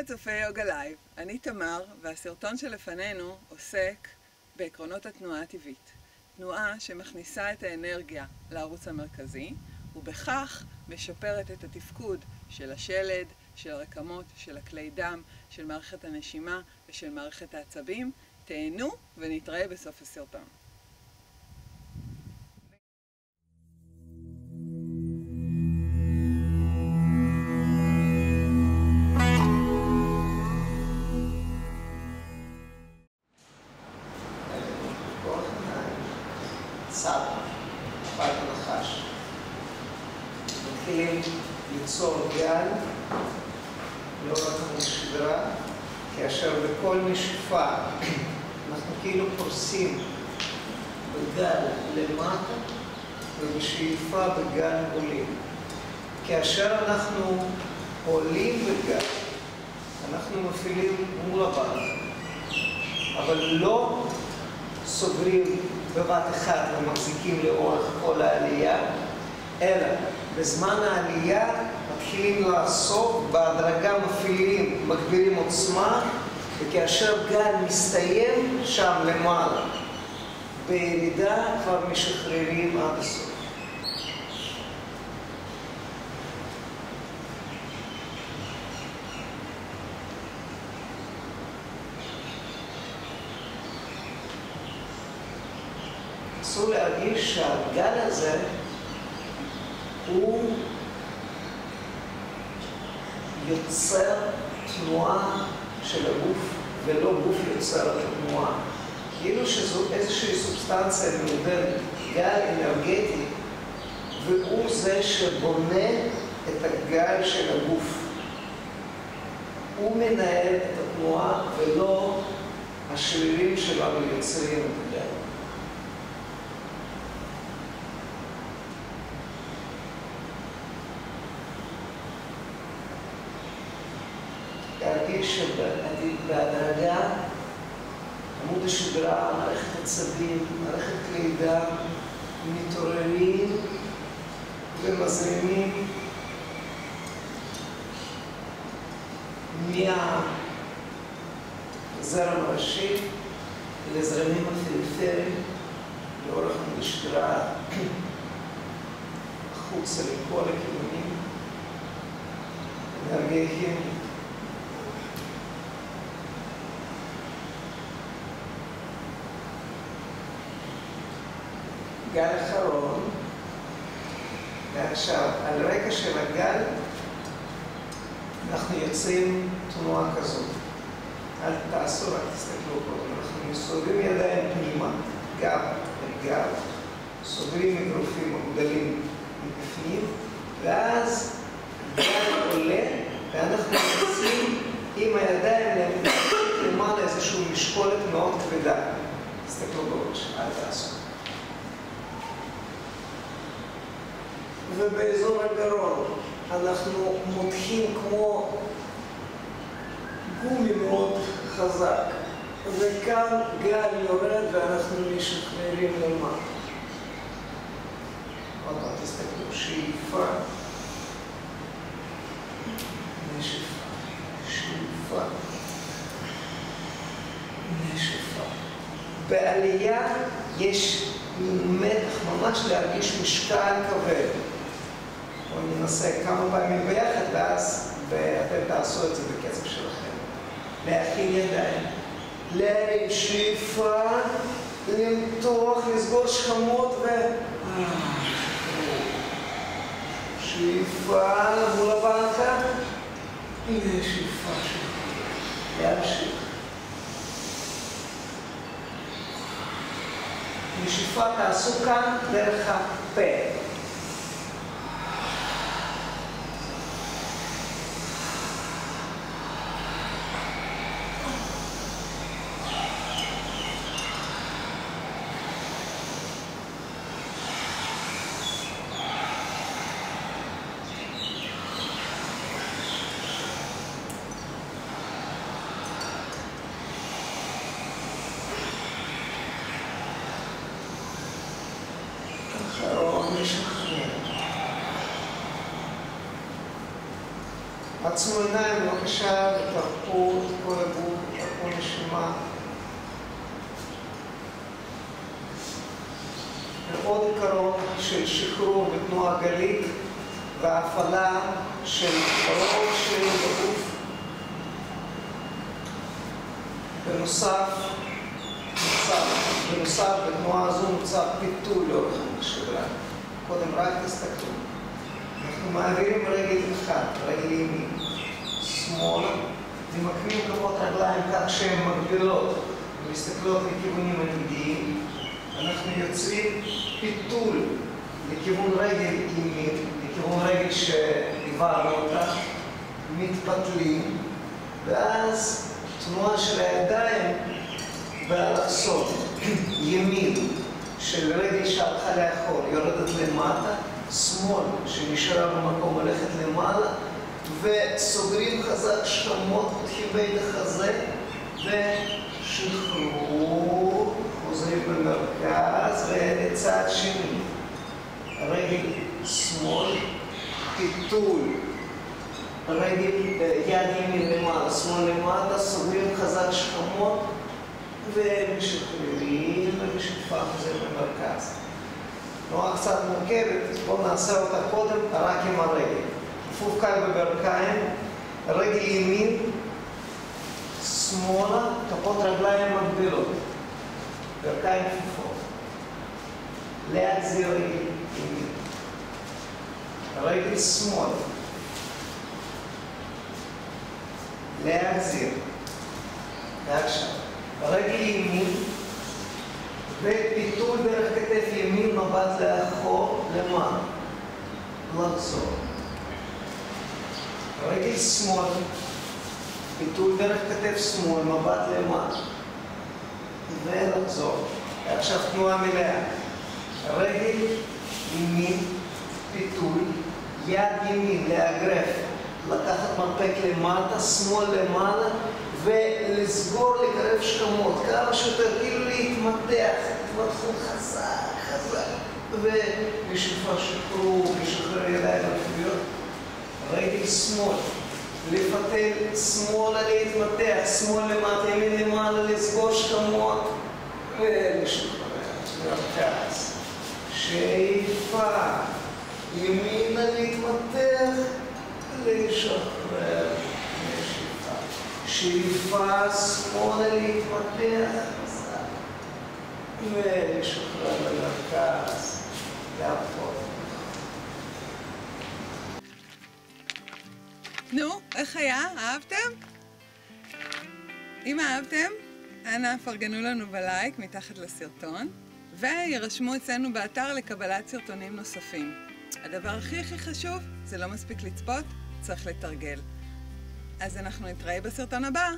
לצופי יוגה לייב, אני תמר, והסרטון שלפנינו עוסק בעקרונות התנועה הטבעית. תנועה שמכניסה את האנרגיה לערוץ המרכזי, ובכך משפרת את התפקוד של השלד, של הרקמות, של הכלי דם, של מערכת הנשימה ושל מערכת העצבים. תהנו ונתראה בסוף הסרטון. פת הנחש. מתחילים ליצור גל לאורך השדרה, כאשר בכל נשיפה אנחנו כאילו פורסים בגל למטה ובשאיפה בגל עולים. כאשר אנחנו עולים בגל, אנחנו מפעילים מול הבא, אבל לא סוגרים בבת אחת ומחזיקים לאורך כל העלייה, אלא בזמן העלייה מתחילים לעסוק, בהדרגה מפעילים, מגבירים עוצמה, וכאשר גל מסתיים שם למעלה, בירידה כבר משחררים עד הסוף. אסור להרגיש שהגל הזה הוא יוצר תנועה של הגוף ולא גוף יוצר את התנועה. כאילו שזו איזושהי סובסטנציה מעודדת, גל אנרגטי, והוא זה שבונה את הגל של הגוף. הוא מנהל את התנועה ולא השרירים שלנו יוצרים את הגל. להרגיש שבהדרגה עמוד השדרה, מערכת עצבים, מערכת כלי דם, מתעוררים ומזרימים מהזרם הראשי לזרמים הפריפריים לאורך עמוד השדרה, החוצה לכל הכיוונים, אנרגיה כימית. גל אחרון, ועכשיו, על רקע של הגל, אנחנו יוצאים תנועה כזאת. אל תעשו, רק תסתכלו פה. אנחנו מסובבים ידיים פנימה, גב אל גב, סוגרים אגרופים מגודלים מבפנים, ואז גל עולה, ואנחנו יוצאים עם הידיים למעלה איזושהי משקולת מאוד כבדה. תסתכלו בראש, אל תעשו. ובאזור הגרון אנחנו מותחים כמו גומי מאוד חזק, וכאן גל יורד ואנחנו משחררים למטה. עוד פעם תסתכלו, שאיפה, נשיפה, שאיפה, נשיפה. בעלייה יש מתח, ממש להרגיש משקל כבד. בואו ננסה כמה פעמים ביחד, ואז אתם תעשו את זה בקצב שלכם. להכין ידיים, להרים שאיפה, למתוח, לסגור שכמות שאיפה מול הבנקה, הנה שאיפה שלך, להמשיך. נשיפה תעשו כאן דרך הפה. עצמו עיניים בבקשה ותרפו את כל הגוף, תרפו נשימה. עוד עיקרון של שחרור בתנועה גלית והפעלה של רוב שרירים בגוף. בנוסף בתנועה הזו נוצר פיתול לאורך השדרה. קודם רק תסתכלו. אנחנו מעבירים רגל אחד, רגל ימין, שמאלה, ומקמים כפות רגליים כך שהן מגבילות ומסתכלות לכיוונים עתידיים. אנחנו יוצרים פיתול לכיוון רגל ימין, לכיוון רגל שהעברנו אותה, מתפתלים, ואז תנועה של הידיים באלכסון, ימין של רגל שהלכה לאחור, יורדת למטה, שמאל שנשארה במקום הולכת למעלה, וסוגרים חזק שכמות, פותחים בית החזה, ושחרור, חוזרים במרכז, ולצד שני, רגל שמאל, פיתול, רגל יד ימין למעלה, שמאל למטה, סוגרים חזק שכמות, ומשחררים, ובשאיפה חוזרים במרכז. תנועה קצת מורכבת, בואו נעשה אותה קודם רק עם הרגל. כפוף קל בברכיים, רגל ימין, שמאלה, כפות רגליים מגבילות, ברכיים כפופות. להחזיר רגל ימין, רגל שמאל, להחזיר, ועכשיו, רגל ימין, ופיתול דרך כתף ימין, מבט לאחור, למעלה, לחזור. רגל שמאל, פיתול דרך כתף שמאל, מבט למעלה, ולחזור. עכשיו תנועה מלאה. רגל ימין, פיתול, יד ימין לאגרף, לקחת מרפק למטה, שמאל למעלה, ולסגור לקרב שכמות, כמה שיותר, כאילו להתמתח, התמתחות חזק, ובשאיפה שחרור, לשחרר ידיים רפואיות. רגל שמאל, לפתל שמאלה להתמתח, שמאל למטה, ימין למעלה, לסגור שכמות, ולשחרר, מרכז. שאיפה, ימינה להתמתח, לשחרר. שאיפה שמאלה להתמתח, ולשחרר למרכז, גם פה. נו, איך היה? אהבתם? אם אהבתם, אנא פרגנו לנו בלייק מתחת לסרטון, וירשמו אצלנו באתר לקבלת סרטונים נוספים. הדבר הכי חשוב זה לא מספיק לצפות, צריך לתרגל. אז אנחנו נתראה בסרטון הבא.